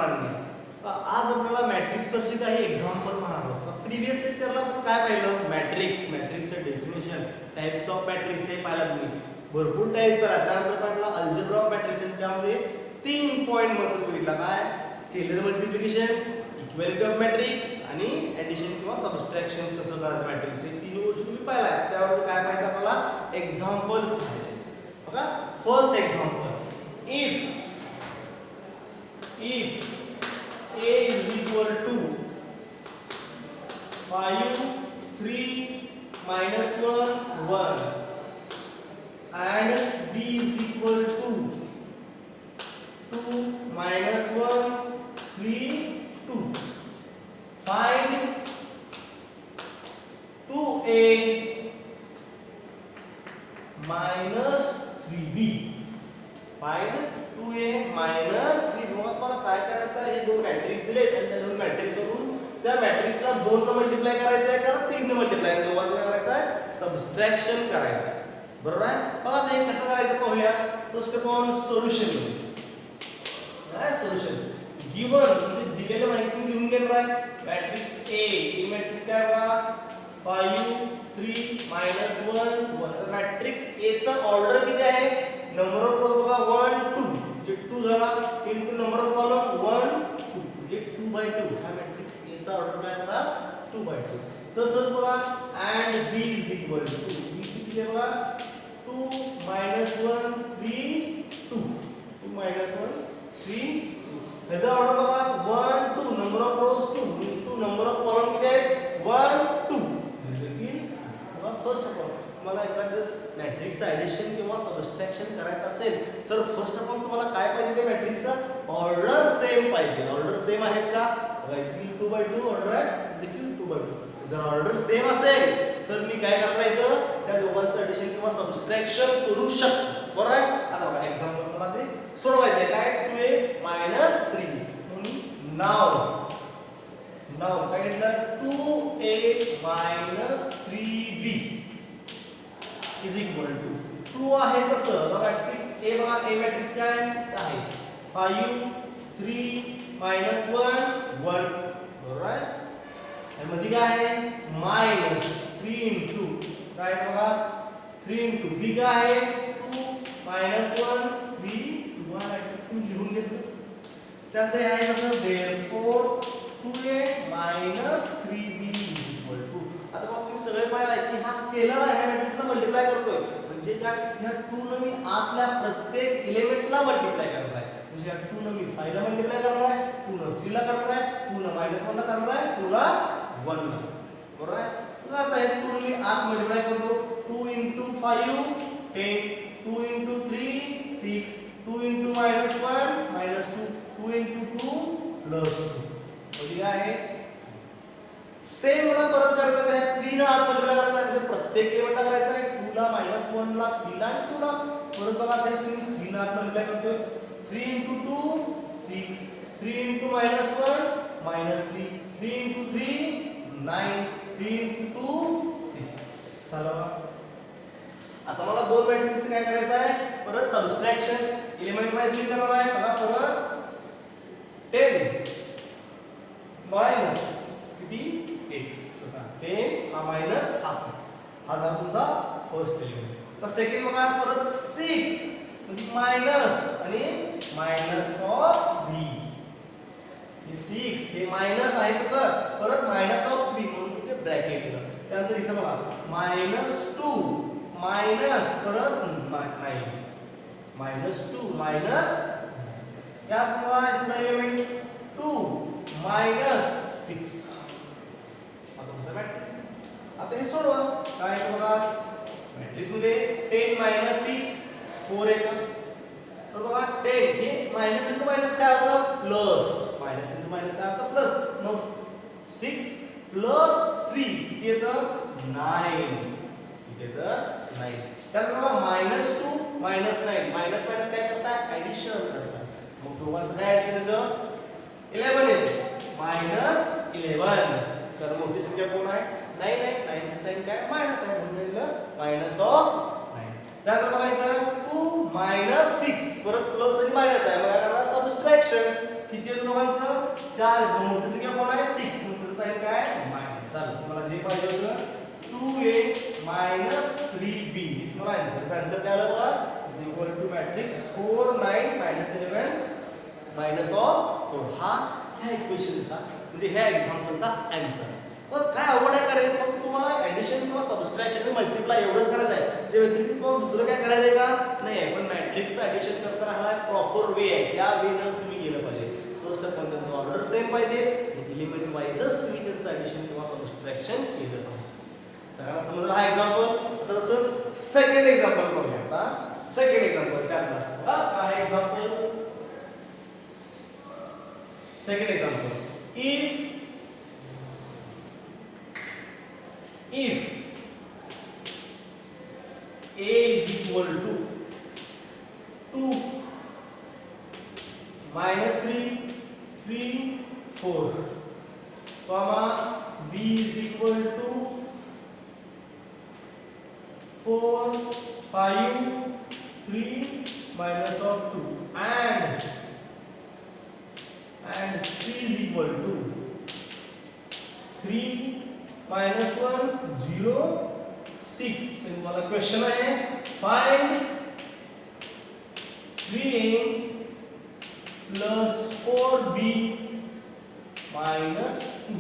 मित्रांनो, आज आपल्याला मॅट्रिक्सवरची काही एक्झाम्पल पाहणार आहोत. प्रिव्हियस लेक्चरला आपण काय पाहिलं? मॅट्रिक्सचं डेफिनेशन, टाइप्स ऑफ मॅट्रिक्स हे पाहिलं तुम्ही. भरपूर टाइप्स पाहिला. त्यानंतर पाहिला अल्जेब्रा ऑफ मॅट्रिक्स. याच्यामध्ये 3 पॉइंट महत्त्व बघितला. काय? Scalar multiplication, equality of matrix आणि ॲडिशन किंवा सबट्रॅक्शन कसं करायचं मॅट्रिक्स. हे 3 गोष्टी तुम्ही पाहिल्या. त्यावर काय पाहिजे आपल्याला? एक्झाम्पल्स पाहिजे. बघा, first example, if a is equal to 5, 3, minus 1, 1 and b is equal to 2, minus 1, 3, 2. Find 2a minus 3b. Find 2a minus 3b. मग तुम्हाला काय करायचं आहे? हे दोन मॅट्रिक्स दिले आणि त्या दोन मॅट्रिक्स वरून त्या मॅट्रिक्सला 2 ने मल्टिप्लाय करायचं आहे का 3 ने मल्टिप्लाय? दोघांचं काय करायचं आहे? सबट्रॅक्शन करायचं आहे. बरोबर आहे? बघा हे कसं करायचं पाहूया. First of all solution. काय सोल्युशन? गिवन म्हणजे दिलेली माहिती लिहून घेणार आहे. मॅट्रिक्स ए मॅट्रिक्स काय बघा? 5, 3, minus 1, 1. तर मॅट्रिक्स ए चा ऑर्डर किती आहे? नंबर ऑफ रोज बघा 1, 2 म्हणजे 2 झाला इनटू नंबर ऑफ कॉलम 1, 2 म्हणजे 2/2. हा मॅट्रिक्स ए चा ऑर्डर काय करा? 2/2. तसंच बघा and B is equal to B ची किती आहे बघा? 2, minus 1, 3, 2. 2, minus 1, 3, 2. त्याचा ऑर्डर बघा 1, 2 number of rose 2 into number of column किती आहे? 1, 2. फर्स्ट ऑफ ऑल तुम्हाला एखादं मॅट्रिक्सचं ॲडिशन किंवा सबट्रॅक्शन करायचं असेल तर फर्स्ट ऑफ ऑल तुम्हाला काय पाहिजे? ते मॅट्रिक्सचा ऑर्डर सेम पाहिजे. ऑर्डर सेम आहेत का? देखील 2/2 ऑर्डर आहे, देखील 2/2. जर ऑर्डर सेम असेल तर मी काय करता येतं? त्या दोघांचं ॲडिशन किंवा सबट्रॅक्शन करू शकतो. बरोबर आहे? आता बघा एक्झाम्पल मला ते सोडवायचं आहे. काय? 2a minus 3b. म्हणून नाव काय घेतलं? 2a minus 3b is equal to 2 आहे तसं मॅट्रिक्स ए बघा. ए मॅट्रिक्स काय आहे? 5, 3, minus 1, 1. बरोबर आहे? आणि मध्ये काय आहे? मायनस 3 इंटू काय बघा? 3 इंटू बी काय आहे? 2, minus 1, 3, 2. हा मॅट्रिक्स मी लिहून घेतलं. त्यानंतर हे आहे कसं? therefore 2a minus 3b is equal to. आता बघा तुम्ही सगळे पाहिलं की हा स्केलर आहे. मॅट्रिक्सला मल्टिप्लाय करतोय म्हणजे काय? ह्या 2 ने मी आतल्या प्रत्येक एलिमेंटला मल्टिप्लाय करणार आहे. म्हणजे ह्या 2 ने मी 5 ला मल्टिप्लाय करणार आहे, 2 ने 3 ला करणार आहे, 2 ने -1 ला करणार आहे, 2 ला 1 ला. बरोबर आहे? तर आता हे 2 ने मी आत मल्टिप्लाय करतो. 2 * 5 10, 2 * 3 6, 2 * -1 -2, 2 * 2 +2. म्हणजे काय आहे? सेम मला परत करायचं आहे. 3 ने आत मल्टिप्लाय करायचं आहे म्हणजे प्रत्येक एलिमेंटला करायचं आहे. 2 ला -1 ला 3 ला आणि 2 ला. परत बघा आता तुम्ही 3 ने आत मल्टिप्लाय करतोय. 3 * 2 6, 3 * -1 -3, 3 * 3 9, 3 * 2 6. चला आता मला दोन मॅट्रिक्स काय करायचं आहे? परत सबट्रॅक्शन एलिमेंट वाईज लिहिता येणार आहे. बघा परत 10 minus किती? 6. 10 हा मायनस हा 6. हा झाला तुमचा फर्स्ट एलिमेंट. तर सेकंड बघा परत 6 म्हणजे मायनस आणि -3. हे 6 हे मायनस आहे तसं परत -3 म्हणून इथे ब्रॅकेट दिलं. त्यानंतर इथे बघा -2 मायनस परत 9 -2 मायनस याच बघा इथला एलिमेंट 2 -6. आता तुमचा मॅट्रिक्स. आता हे सोडवा. काय येतं बघा? मॅट्रिक्स मध्ये 10 - 6 4 येतं. तर बघा 10 हे मायनस इंटू मायनस काय होतं? प्लस. मायनस इंटू मायनस काय होतं? प्लस. मग 6 + 3 किती येतं? 9. किती येतं? 9. त्यानंतर बघा -2 -9 मायनस मायनस काय करताय? ॲडिशन करताय. मग दोघांचं काय ॲडिशन येतं? 11 येतं. -11. तर मोठी संख्या कोण आहे? 9 आहे. 9 ची साइन काय? मायनस आहे म्हणून -9. त्यानंतर बघा इथं 2 - 6 परत प्लस आणि मायनस आहे. मग काय करणार? सबट्रॅक्शन. किती आहे दोघांचं 4 आहे. मोठी संख्या कोण आहे 6. मग त्याचं साइन काय मायनस. झालं. मला जे पाहिजे होतं 2a minus 3b. तुम्हाला आन्सर काय आलं बघा is equal to matrix 4 9 minus 11 minus of 4. हा ह्या इक्वेशनचा म्हणजे ह्या एक्झाम्पलचा आन्सर. पण काय अवघड आहे का रे? फक्त तुम्हाला ऍडिशन किंवा सबट्रॅक्शन आणि मल्टिप्लाय एवढंच करायचं आहे. जे व्यतिरिक्त तुम्हाला दुसरं काय करायचं आहे का नाही आहे. पण मॅट्रिक्सचं ऍडिशन करताना हा प्रॉपर वे आहे. त्या वेनच तुम्ही गेलं पाहिजे. फर्स्ट आपण त्यांचं ऑर्डर सेम पाहिजे. एलिमेंट वाईजच तुम्ही त्यांचं ऍडिशन किंवा सबट्रॅक्शन केलं पाहिजे. सगळ्यांना समजलं हा एक्झाम्पल. आता तसंच सेकंड एक्झाम्पल बघूया. आता सेकंड एक्झाम्पल त्यातला काय example. Second example if a is equal to 2 minus 3 3 4 comma b is equal to 4 5 3 minus of 2 and c is equal to 3 minus 1 0 6. वाला क्वेश्चन है find 3a plus 4b minus 2.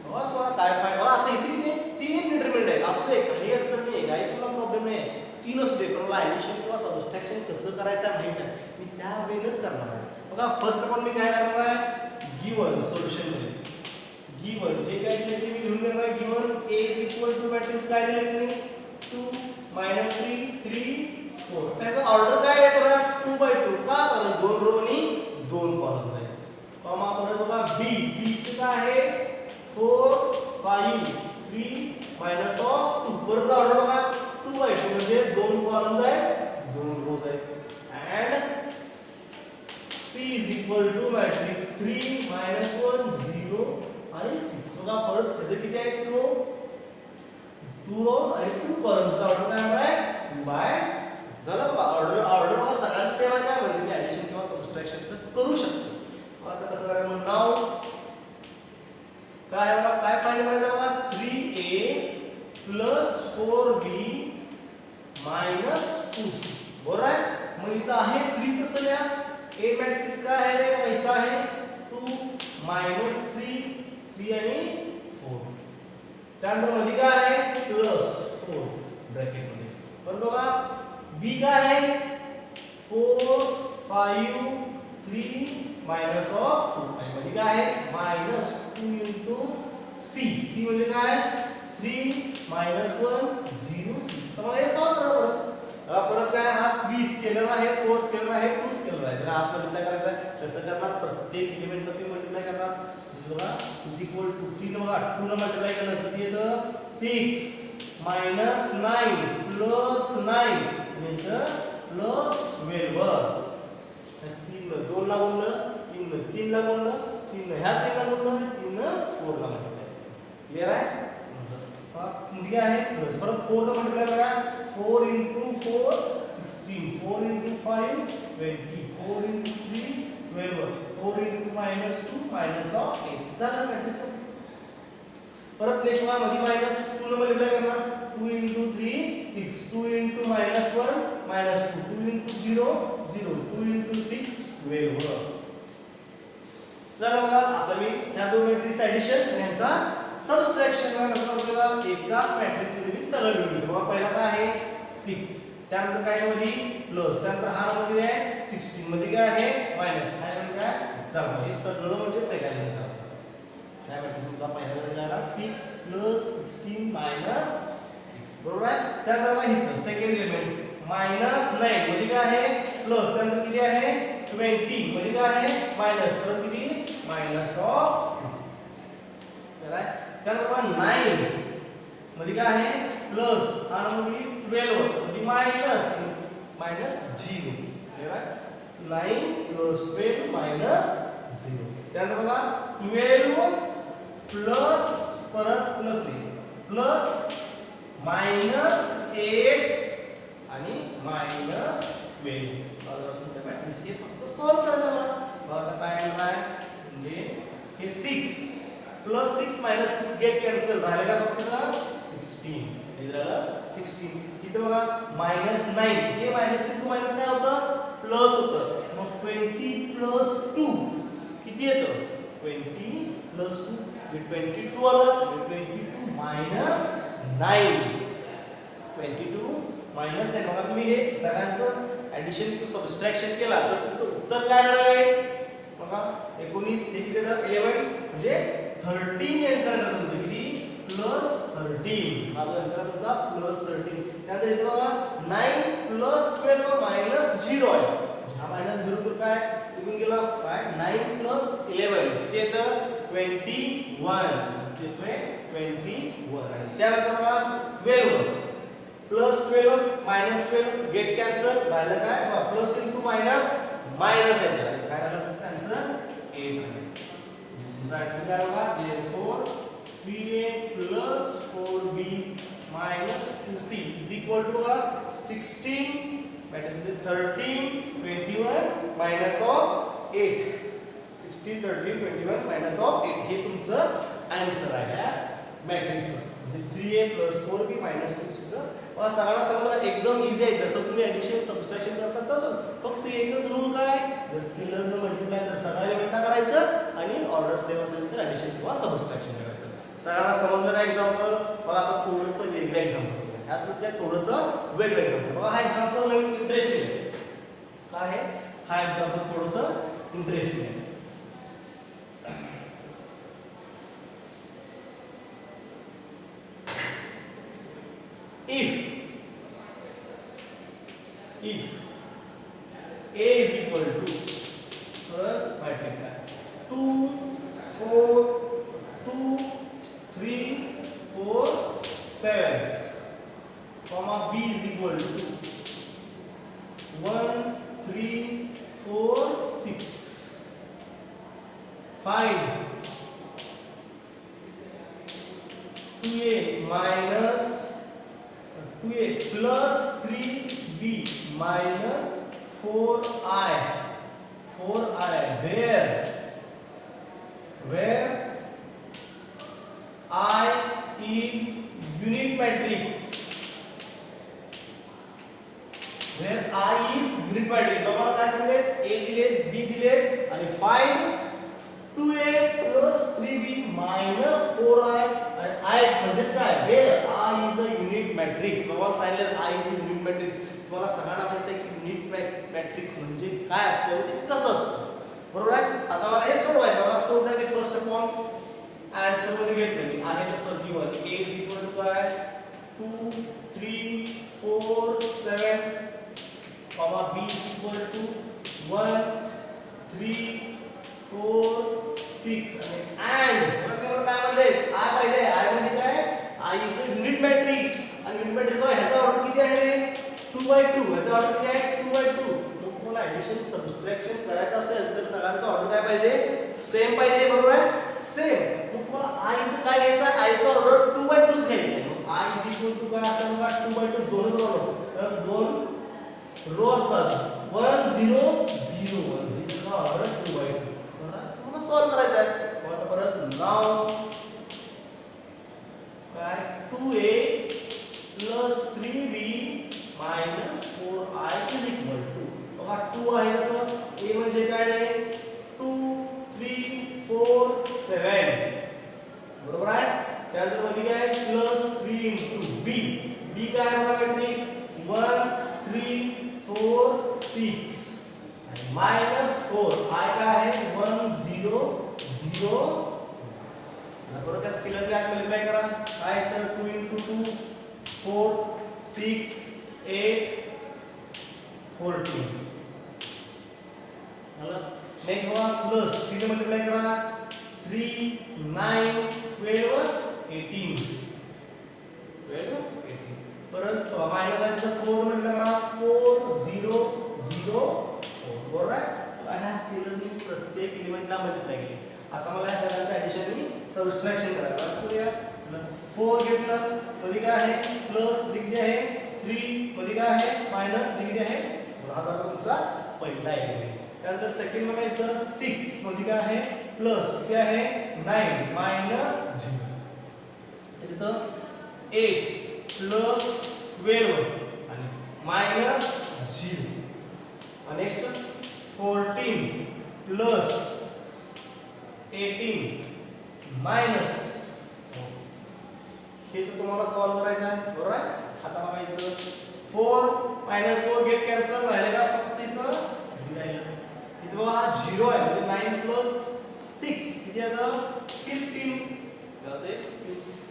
बघा तुम्हाला काय find. बघा आता इथे किती तीन डिटरमिनंट आहे. असते काही अडचण नाही. काही तुम्हाला प्रॉब्लेम नाही. तीन असते. पण मला ऍडिशन किंवा सबट्रॅक्शन कसं करायचं माहित आहे. मी त्या वेळेस करणार आहे. बघा फर्स्ट आपण मी काय करणार आहे गिवन सोल्युशन मध्ये गिवन जे काय दिले ते मी लिहून घेणार आहे. Given a is equal to matrix काय दिले त्यांनी 2 minus 3 3 4. त्याचा ऑर्डर काय आहे परत 2 by 2 का परत दोन रो आणि दोन कॉलम्स आहेत. कॉमा परत बघा b चे काय आहे 4 5 3 minus of 2. परत ऑर्डर बघा 2 by 2 म्हणजे दोन कॉलम्स आहेत दोन रोज आहेत. and c is equal to matrix 3 minus 1 0 आणि 6. बघा परत त्याचे किती आहेत रो 2 रोज आणि 2 कॉलम्स. ऑर्डर काय आहे 2 by. झालं बघा ऑर्डर बघा सगळ्यांचं सेम आहे काय म्हणजे मी ऍडिशन किंवा सबट्रॅक्शन करू शकतो. आता कसं करायचं मग नाव काय बघा काय फाइंड करायचं बघा 3a plus 4b minus 2c. बरोबर आहे. मग इथं आहे 3 कसं लिहा a मॅट्रिक्स काय आहे रे बघा इथं आहे 2 minus 3 3 आणि 4. त्यानंतर मध्ये काय आहे प्लस 4 ब्रॅकेट मध्ये. परत बघा b काय आहे 4 5 3 minus of 2 आणि मध्ये काय आहे minus 2 into c म्हणजे काय 3 minus 1 0 6. तर मला हे सॉल्व करा. परत काय हा 3 स्केलर आहे 4 स्केलर आहे 2 स्केलर आहे. जर आपण मल्टिप्लाय करायचं आहे कसं करणार प्रत्येक एलिमेंट मध्ये मल्टिप्लाय करणार. बघा इज इक्वल टू 3 न बघा 2 न मल्टिप्लाय केलं किती येतं 6 minus 9 plus 9 आणि इथं प्लस 12. 3 न 2 ला गुणलं 3 न 3 ला गुणलं 3 न ह्या 3 ला गुणलं 3 न 4 ला मल्टिप्लाय. क्लियर आहे. मध्ये काय आहे प्लस परत 4 न मल्टिप्लाय करा 4 into 4 16 4 into 5 20 4 into 3 12 4 into minus 2 minus of 8. झालं मॅट्रिक्स. परत नेक्स्ट वन मध्ये minus 2 न मल्टिप्लाय करणार 2 into 3 6 2 into minus 1 minus 2 2 into 0 0 2 into 6 12. झालं बघा. आता मी ह्या दोन मॅट्रिक्स ऍडिशन आणि ह्याचा सबट्रॅक्शन करणार आपल्याला एकाच मॅट्रिक्स मध्ये मी सरळ लिहून घेतो. बघा पहिला काय आहे 6 त्यानंतर काय मध्ये प्लस त्यानंतर हा मध्ये आहे 16 मध्ये काय आहे मायनस काय म्हणजे काय 6. चला हे सगळं म्हणजे पहिल्या मध्ये करायचं. त्या मॅट्रिक्स मध्ये पहिल्या मध्ये काय 6 प्लस 16 मायनस 6. बरोबर आहे. त्यानंतर बघा इथं सेकंड एलिमेंट मायनस 9 मध्ये काय आहे प्लस त्यानंतर किती आहे 20 मध्ये काय आहे मायनस परत किती मायनस ऑफ 2. बरोबर. त्यानंतर 9 मध्ये काय आहे प्लस आणि मध्ये 12 मध्ये मायनस मायनस 0. बरोबर. 9 प्लस 12 मायनस 0. त्यानंतर बघा 12 प्लस परत प्लस प्लस मायनस 8 आणि मायनस 12. आता तुमच्या मॅट्रिक्स हे फक्त सॉल्व करायचं. मला आता काय आहे हे 6 प्लस 6 मायनस 6 गेट कॅन्सल राहिले का फक्त इथं 16 हे राहिलं 16 इथं बघा -9 हे मायनस इंटू मायनस काय होतं प्लस होतं मग 20 प्लस 2 किती येतं 20 प्लस 2 जे 22 आलं 22 मायनस 9 22 मायनस 9 बघा तुम्ही हे सगळ्यांचं ॲडिशन किंवा सबट्रॅक्शन केला तर तुमचं उत्तर काय येणार आहे बघा 19 हे किती येतं 11 म्हणजे 13 आन्सर येणार तुमचं किती प्लस 13 हा जो आन्सर आहे तुमचा प्लस 13 त्यानंतर इथे बघा 9 प्लस 12 मायनस 0 आहे हा मायनस 0 तर काय निघून गेला काय 9 प्लस 11 किती येतं 21 येतोय 21 आणि त्यानंतर बघा 12 प्लस 12 मायनस 12 गेट कॅन्सल राहिलं काय प्लस इंटू मायनस मायनस येतं काय राहिलं आन्सर 8 तुमचा आन्सर काय बघा therefore 3a plus 4b minus 2c is equal to 16 that is 13 21 minus of 8 16 13 21 minus of 8 हे तुमचं आन्सर आहे या मॅट्रिक्सचं म्हणजे 3a plus 4b minus 2c चं सगळ्यांना समजलं एकदम इझी आहे जसं तुम्ही ॲडिशन सबट्रॅक्शन करता तसंच फक्त एकच रूल काय जर स्केलर न मल्टिप्लाय तर सगळ्या एलिमेंटना करायचं आणि ऑर्डर सेम असेल तर ॲडिशन किंवा सबट्रॅक्शन करायचं सगळ्यांना समजलं का एक्झाम्पल बघा आता थोडंसं वेगळं एक्झाम्पल ह्यातच काय थोडंसं वेगळं एक्झाम्पल बघा हा एक्झाम्पल नवीन इंटरेस्टिंग आहे काय आहे हा एक्झाम्पल थोडंसं इंटरेस्टिंग आहे if a is equal to matrix है 2 4 2 3 4 7 comma b is equal to 1 3 4 6 find 2a minus 2a plus 3b minus 4i where I is unit matrix बघा काय सांगितले a दिले b दिले आणि find 2a plus 3b minus 4i आणि I म्हणजेच काय where I is a unit matrix बघा सांगितलं I is a unit matrix तुम्हाला सगळ्यांना माहिती आहे की युनिट मॅट्रिक्स म्हणजे काय असतं ते कसं असतं बरोबर आहे आता मला हे सोडवायचं मला सोडण्याचे फर्स्ट फॉर्म आन्सर मध्ये घेतलं मी आहे तसं given a is equal to काय 2 3 4 7 comma b is equal to 1 3 4 6 आणि मला काय म्हणले I पाहिले I म्हणजे काय I is a unit matrix आणि युनिट मॅट्रिक्स बघा ह्याचा ऑर्डर किती आहे रे 2/2 ह्याचा ऑर्डर किती आहे 2/2 मग तुम्हाला ॲडिशन सबट्रॅक्शन करायचं असेल तर सगळ्यांचा ऑर्डर काय पाहिजे सेम पाहिजे बरोबर आहे सेम मग तुम्हाला I काय घ्यायचा आहे I चा ऑर्डर 2/2 घ्यायचा आहे मग I is equal to काय असतं बघा 2/2 दोनच रो तर दोन रो असतात 1 0 0 1 हे सगळं ऑर्डर 2/2 बरोबर तुम्हाला सॉल्व करायचं आहे मग आता परत नाव काय 2a plus 3b minus 4i is equal to बघा 2 आहे तसं a म्हणजे काय रे 2 3 4 7 बरोबर आहे त्यानंतर मध्ये काय प्लस 3 into b b काय बघा मॅट्रिक्स 1 3 4 6 आणि मायनस 4 i काय आहे 1 0 0 परत त्या स्केलर ने मल्टिप्लाय करा काय तर 2 into 2 4 6 8 14 आला नेक्स्ट बघा प्लस 3 ने मल्टिप्लाय करा 3 9 12 18 परत मायनस आहे तसं 4 मल्टिप्लाय करा 4 0 0 4 बरोबर आहे ह्या स्केलरने प्रत्येक एलिमेंटला मल्टिप्लाय केली आता मला या सगळ्यांचं ॲडिशन आणि सबट्रॅक्शन करायचं करूया 4 घेतलं मध्ये काय आहे प्लस दिगदी आहे 3 मध्ये काय आहे मायनस दिगदी आहे हा झाला तुमचा पहिला एलिमेंट त्यानंतर सेकंड बघा इथं 6 मध्ये काय आहे प्लस किती आहे 9 मायनस 0 तिथं 8 प्लस 12 आणि मायनस 0 आणि नेक्स्ट 14 प्लस 18 मायनस हे तर तुम्हाला सॉल्व करायचं आहे बरोबर आहे. आता बघा इथं 4 मायनस 4 गेट कॅन्सल राहिले का फक्त इथं 3 राहिलं. इथं बघा हा 0 आहे म्हणजे 9 प्लस 6 किती आहे 15 झाले.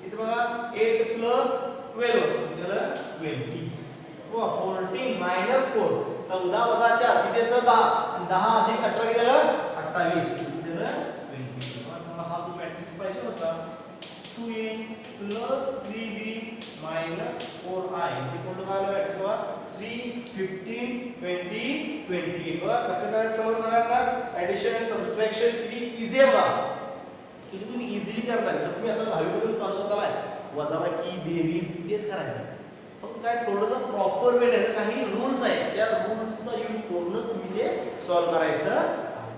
इथं बघा 8 प्लस 12 झालं 20. बघा 14 मायनस 4 14 वजा 4 किती येतं 10 10 अधिक 18 किती झालं 28 किती झालं 20. तुम्हाला हा जो मॅट्रिक्स पाहिजे होता 2a plus 3b minus 4i is equal to काय आलं मॅट्रिक्स बघा 3 15 20 28. बघा कसं करायचं सर्व सगळ्यांना ऍडिशन आणि सबट्रॅक्शन किती इझी आहे बघा किती तुम्ही इझिली करणार. जर तुम्ही आता 10वी बद्दल सॉल्व करत आलाय वजाबाकी बेरीज तेच करायचं फक्त काय थोडंसं प्रॉपर वे नाही काही रूल्स आहेत त्या रूल्सचा यूज करूनच तुम्ही ते सॉल्व करायचं